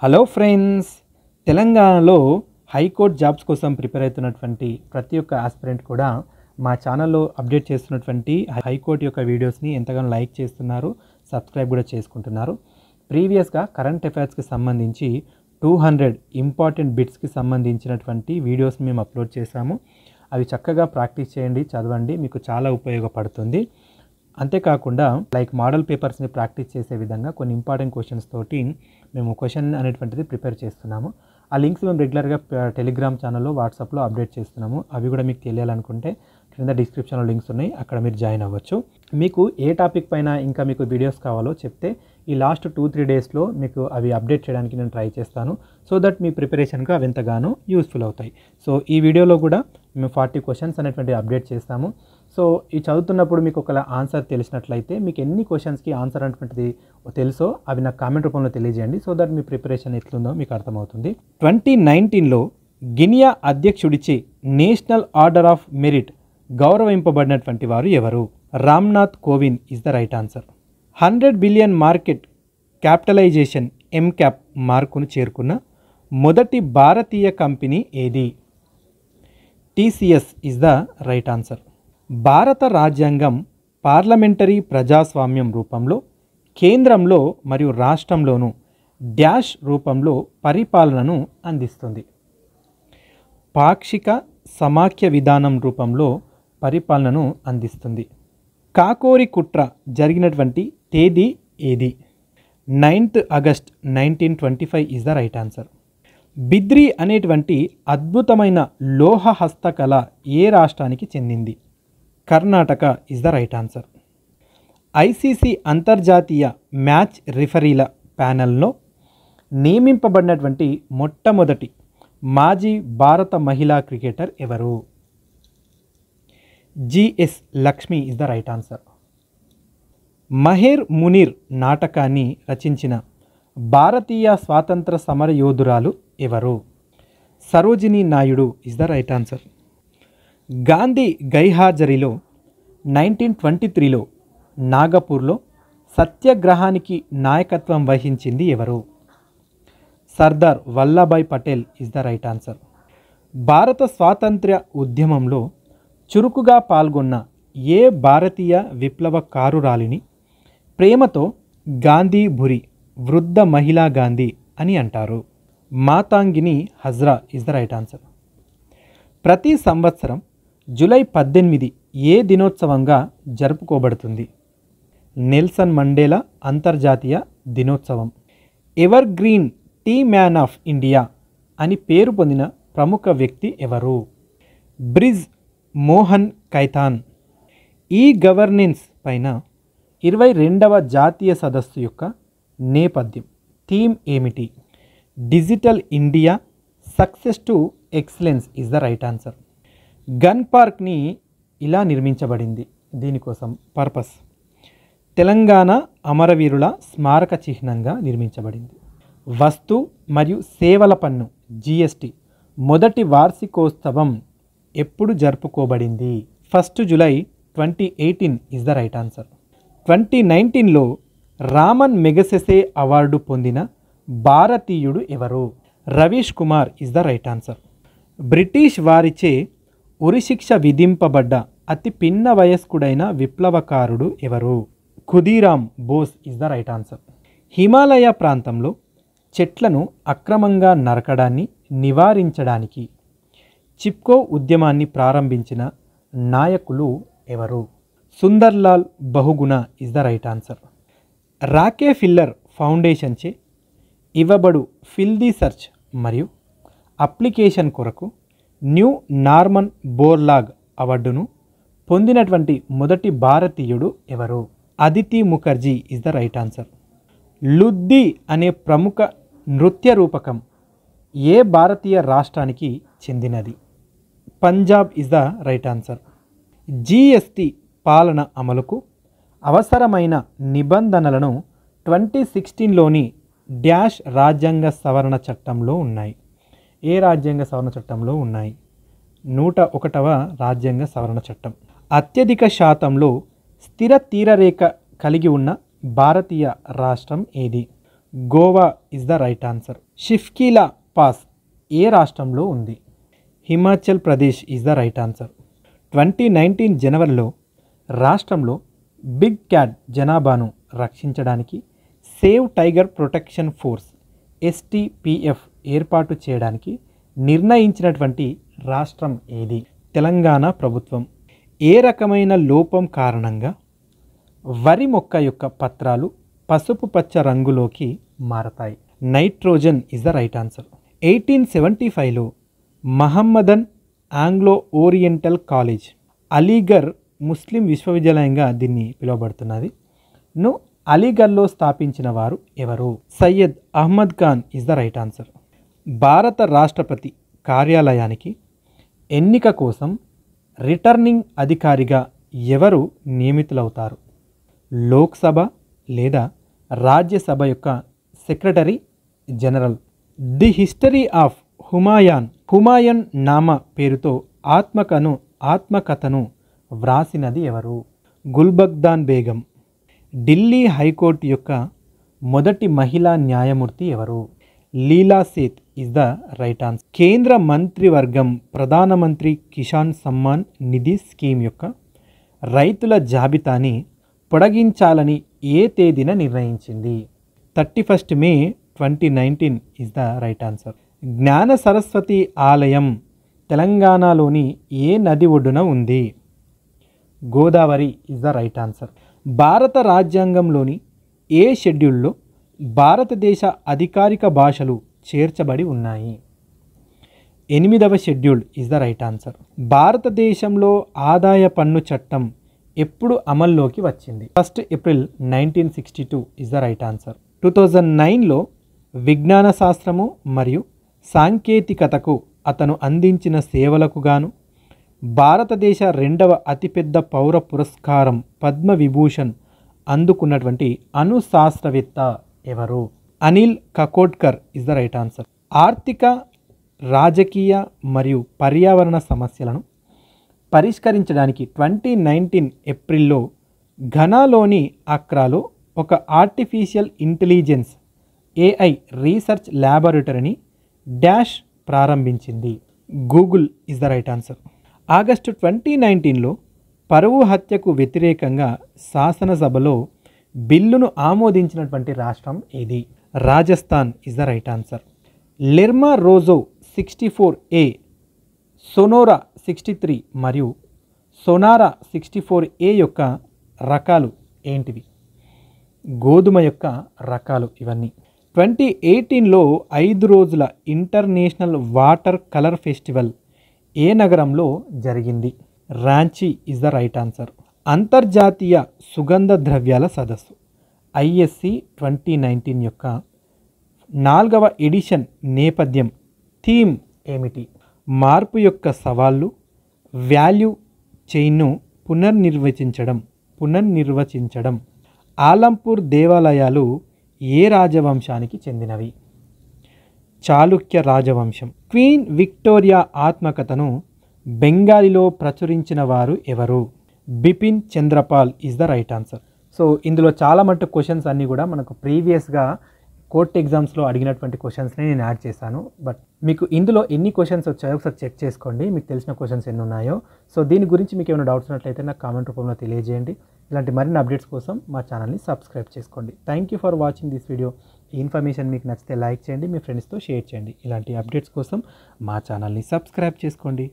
Hello friends, తెలంగాణలో high court jobs కోసం prepare అవుతున్నటువంటి ప్రతి ఒక్క ఆస్పిరెంట్ కూడా మా ఛానల్లో అప్డేట్ చేస్తున్నటువంటి హైకోర్టు యొక్క వీడియోస్ని ఎంతగానో లైక్ చేస్తున్నారు, సబ్స్క్రైబ్ కూడా చేసుకుంటున్నారు. ప్రీవియస్గా కరెంట్ అఫైర్స్కి సంబంధించి 200 ఇంపార్టెంట్ బిట్స్కి సంబంధించినటువంటి వీడియోస్ని మేము అప్లోడ్ చేశాము. అవి చక్కగా ప్రాక్టీస్ చేయండి, చదవండి, మీకు చాలా ఉపయోగపడుతుంది. అంతేకాకుండా మోడల్ పేపర్స్ని ప్రాక్టీస్ చేసే విధంగా కొన్ని ఇంపార్టెంట్ క్వశ్చన్స్ తోటి మేము క్వశ్చన్ అనేటువంటిది ప్రిపేర్ చేస్తున్నాము. ఆ లింక్స్ మేము రెగ్యులర్గా టెలిగ్రామ్ ఛానల్లో, వాట్సాప్లో అప్డేట్ చేస్తున్నాము. అవి కూడా మీకు తెలియాలనుకుంటే క్రింద డిస్క్రిప్షన్లో లింక్స్ ఉన్నాయి, అక్కడ మీరు జాయిన్ అవ్వచ్చు. మీకు ఏ టాపిక్ పైన ఇంకా మీకు వీడియోస్ కావాలో చెప్తే ఈ లాస్ట్ 2-3 డేస్లో మీకు అవి అప్డేట్ చేయడానికి నేను ట్రై చేస్తాను. సో దట్ మీ ప్రిపరేషన్కి అవి ఎంతగానో యూస్ఫుల్ అవుతాయి. సో ఈ వీడియోలో కూడా మేము 40 క్వశ్చన్స్ అనేటువంటి అప్డేట్ చేస్తాము. సో ఈ చదువుతున్నప్పుడు మీకు ఒక ఆన్సర్ తెలిసినట్లయితే మీకు ఎన్ని క్వశ్చన్స్కి ఆన్సర్ అనేటువంటిది తెలుసో అవి నాకు కామెంట్ రూపంలో తెలియజేయండి. సో దట్ మీ ప్రిపరేషన్ ఎట్లుందో మీకు అర్థమవుతుంది. 2019లో గినియా అధ్యక్షుడిచే నేషనల్ ఆర్డర్ ఆఫ్ మెరిట్ గౌరవింపబడినటువంటి వారు ఎవరు? Ramnath Kovind is the right answer. 100 billion market capitalization mcap మార్కును చేరుకున్న మొదటి భారతీయ కంపెనీ ఏది? TCS is the right answer. భారత రాజ్యాంగం పార్లమెంటరీ ప్రజాస్వామ్యం రూపంలో, కేంద్రంలో మరియు రాష్ట్రంలోనూ డ్యాష్ రూపంలో పరిపాలనను అందిస్తుంది. పాక్షిక సమాఖ్య విధానం రూపంలో పరిపాలనను అందిస్తుంది. కాకోరి కుట్ర జరిగినటువంటి తేదీ ఏది? 9th August 1925 is the right answer. Bidri అనేటువంటి అద్భుతమైన లోహ హస్తకళ ఏ రాష్ట్రానికి చెందింది? Karnataka is the right answer. ICC అంతర్జాతీయ మ్యాచ్ రిఫరీల ప్యానెల్లో నియమింపబడినటువంటి మొట్టమొదటి మాజీ భారత మహిళా క్రికెటర్ ఎవరు? G S Lakshmi is the right answer. Maher Muneer నాటకాన్ని రచించిన భారతీయ స్వాతంత్ర సమర యోధురాలు ఎవరు? Sarojini Naidu is the right answer. Gandhi గైహాజరీలో 1923లో నాగపూర్లో సత్యాగ్రహానికి నాయకత్వం వహించింది ఎవరు? Sardar Vallabhbhai Patel is the right answer. భారత స్వాతంత్ర్య ఉద్యమంలో చురుకుగా పాల్గొన్న ఏ భారతీయ విప్లవకారురాలిని ప్రేమతో గాంధీ భురి, వృద్ధ మహిళా గాంధీ అని అంటారు? Matangini Hazra is the right answer. ప్రతి సంవత్సరం జూలై 18 ఏ దినోత్సవంగా జరుపుకోబడుతుంది? నెల్సన్ మండేలా అంతర్జాతీయ దినోత్సవం. Evergreen tea man of India అని పేరు పొందిన ప్రముఖ వ్యక్తి ఎవరు? బ్రిజ్ మోహన్ కైతాన్. ఈ గవర్నెన్స్ పైన 22వ జాతీయ సదస్సు యొక్క నేపథ్యం, థీమ్ ఏమిటి? Digital India success to excellence is the right answer. Gun పార్క్ని ఇలా నిర్మించబడింది, దీనికోసం పర్పస్ తెలంగాణ అమరవీరుల స్మారక చిహ్నంగా నిర్మించబడింది. వస్తు మరియు సేవల పన్ను జిఎస్టి మొదటి వార్షికోత్సవం ఎప్పుడు జరుపుకోబడింది? 1 July 2018 is the right answer. 2019లో రామన్ మెగసెసే అవార్డు పొందిన భారతీయుడు ఎవరు? Ravish Kumar is the right answer. British వారిచే ఉరిశిక్ష విధింపబడ్డ అతి పిన్న వయస్కుడైన విప్లవకారుడు ఎవరు? Khudiram Bose is the right answer. Himalaya ప్రాంతంలో చెట్లను అక్రమంగా నరకడాన్ని నివారించడానికి చిప్కో ఉద్యమాన్ని ప్రారంభించిన నాయకులు ఎవరు? Sunderlal Bahuguna is the right answer. Rockefeller ఫౌండేషన్చే ఇవ్వబడు ఫిల్ ది సెర్చ్ మరియు అప్లికేషన్ కొరకు న్యూ నార్మన్ బోర్లాగ్ అవార్డును పొందినటువంటి మొదటి భారతీయుడు ఎవరు? Aditi Mukherjee is the right answer. Luddi అనే ప్రముఖ నృత్య రూపకం ఏ భారతీయ రాష్ట్రానికి చెందినది? Punjab is the right answer. GST పాలన అమలుకు అవసరమైన నిబంధనలను 2016లోని డ్యాష్ రాజ్యాంగ సవరణ చట్టంలో ఉన్నాయి? ఏ రాజ్యాంగ సవరణ చట్టంలో ఉన్నాయి? 101వ రాజ్యాంగ సవరణ చట్టం. అత్యధిక శాతంలో స్థిర తీరరేఖ కలిగి ఉన్న భారతీయ రాష్ట్రం ఏది? Goa is the right answer. Shipkila pass ఏ రాష్ట్రంలో ఉంది? Himachal Pradesh is the right answer. 2019 జనవరిలో రాష్ట్రంలో బిగ్ క్యాట్ జనాభాను రక్షించడానికి save tiger protection force STPF ఏర్పాటు చేయడానికి నిర్ణయించినటువంటి రాష్ట్రం ఏది? తెలంగాణ ప్రభుత్వం. ఏ రకమైన లోపం కారణంగా వరి మొక్క యొక్క పత్రాలు పసుపు పచ్చ రంగులోకి మారతాయి? Nitrogen is the right answer. 1875లో Mohammedan Anglo Oriental college, Aligarh Muslim విశ్వవిద్యాలయంగా దీన్ని పిలువబడుతున్నది. అలీగర్లో స్థాపించిన వారు ఎవరు? Syed Ahmad Khan is the right answer. భారత రాష్ట్రపతి కార్యాలయానికి ఎన్నిక కోసం రిటర్నింగ్ అధికారిగా ఎవరు నియమితులవుతారు? లోక్సభ లేదా రాజ్యసభ యొక్క secretary general. The history of Humayun Nama పేరుతో ఆత్మకథను వ్రాసినది ఎవరు? గుల్బగ్దాన్ బేగం. ఢిల్లీ హైకోర్టు యొక్క మొదటి మహిళా న్యాయమూర్తి ఎవరు? Leela Seth is the right answer. కేంద్ర మంత్రివర్గం ప్రధానమంత్రి కిసాన్ సమ్మాన్ నిధి స్కీమ్ యొక్క రైతుల జాబితాని పొడిగించాలని ఏ తేదీన నిర్ణయించింది? 31 మే 2019 ఇస్ ద రైట్ ఆన్సర్. జ్ఞాన సరస్వతి ఆలయం తెలంగాణలోని ఏ నది ఒడ్డున ఉంది? Godavari is the right answer. భారత రాజ్యాంగంలోని ఏ షెడ్యూల్లో భారతదేశ అధికారిక భాషలు చేర్చబడి ఉన్నాయి? 8వ schedule is the right answer. భారతదేశంలో ఆదాయ పన్ను చట్టం ఎప్పుడు అమల్లోకి వచ్చింది? 1 April 1962 is the right answer. 2009లో విజ్ఞాన శాస్త్రము మరియు సాంకేతికతకు అతను అందించిన సేవలకు గాను భారతదేశ 2వ అతిపెద్ద పౌర పురస్కారం పద్మవిభూషణ్ అందుకున్నటువంటి అణు శాస్త్రవేత్త ఎవరు? Anil Kakodkar is the right answer. ఆర్థిక, రాజకీయ మరియు పర్యావరణ సమస్యలను పరిష్కరించడానికి 2019 ఏప్రిల్లో ఘనాలోని అక్రాలో ఒక ఆర్టిఫిషియల్ ఇంటెలిజెన్స్ AI రీసెర్చ్ ల్యాబొరేటరీని డాష్ ప్రారంభించింది? Google is the right answer. August 2019లో పరువు హత్యకు వ్యతిరేకంగా శాసనసభలో బిల్లును ఆమోదించినటువంటి రాష్ట్రం ఏది? Rajasthan is the right answer. Lerma Rojo 64A, Sonora 63 మరియు సొనారా 64A యొక్క రకాలు ఏంటివి? గోధుమ యొక్క రకాలు ఇవన్నీ. 2018లో 5 రోజుల ఇంటర్నేషనల్ వాటర్ కలర్ ఫెస్టివల్ ఏ నగరంలో జరిగింది? Ranchi is the right answer. అంతర్జాతీయ సుగంధ ద్రవ్యాల సదస్సు ISC 2019 యొక్క 4వ ఎడిషన్ నేపథ్యం థీమ్ ఏమిటి? మార్పు యొక్క సవాళ్ళు, వాల్యూ చైన్ను పునర్నిర్వచించడం. ఆలంపూర్ దేవాలయాలు ఏ రాజవంశానికి చెందినవి? చాళుక్య రాజవంశం. క్వీన్ విక్టోరియా ఆత్మకథను బెంగాలీలో ప్రచురించిన వారు ఎవరు? Bipin Chanderpaul is the right answer. So ఇందులో చాలా మటుకు క్వశ్చన్స్ అన్నీ కూడా మనకు ప్రీవియస్గా కోర్ట్ ఎగ్జామ్స్లో అడిగినటువంటి క్వశ్చన్స్ని నేను యాడ్ చేశాను. బట్ మీకు ఇందులో ఎన్ని క్వశ్చన్స్ వచ్చాయో ఒకసారి చెక్ చేసుకోండి, మీకు తెలిసిన క్వశ్చన్స్ ఎన్ని ఉన్నాయో. సో దీని గురించి మీకు ఏమైనా డౌట్స్ ఉన్నట్లయితే నాకు కామెంట్ రూపంలో తెలియజేయండి. ఇలాంటి మరిన్ని అప్డేట్స్ కోసం మా ఛానల్ని సబ్స్క్రైబ్ చేసుకోండి. Thank you for watching this video. ఈ ఇన్ఫర్మేషన్ మీకు నచ్చితే లైక్ చేయండి, మీ ఫ్రెండ్స్తో షేర్ చేయండి. ఇలాంటి అప్డేట్స్ కోసం మా ఛానల్ని సబ్స్క్రైబ్ చేసుకోండి.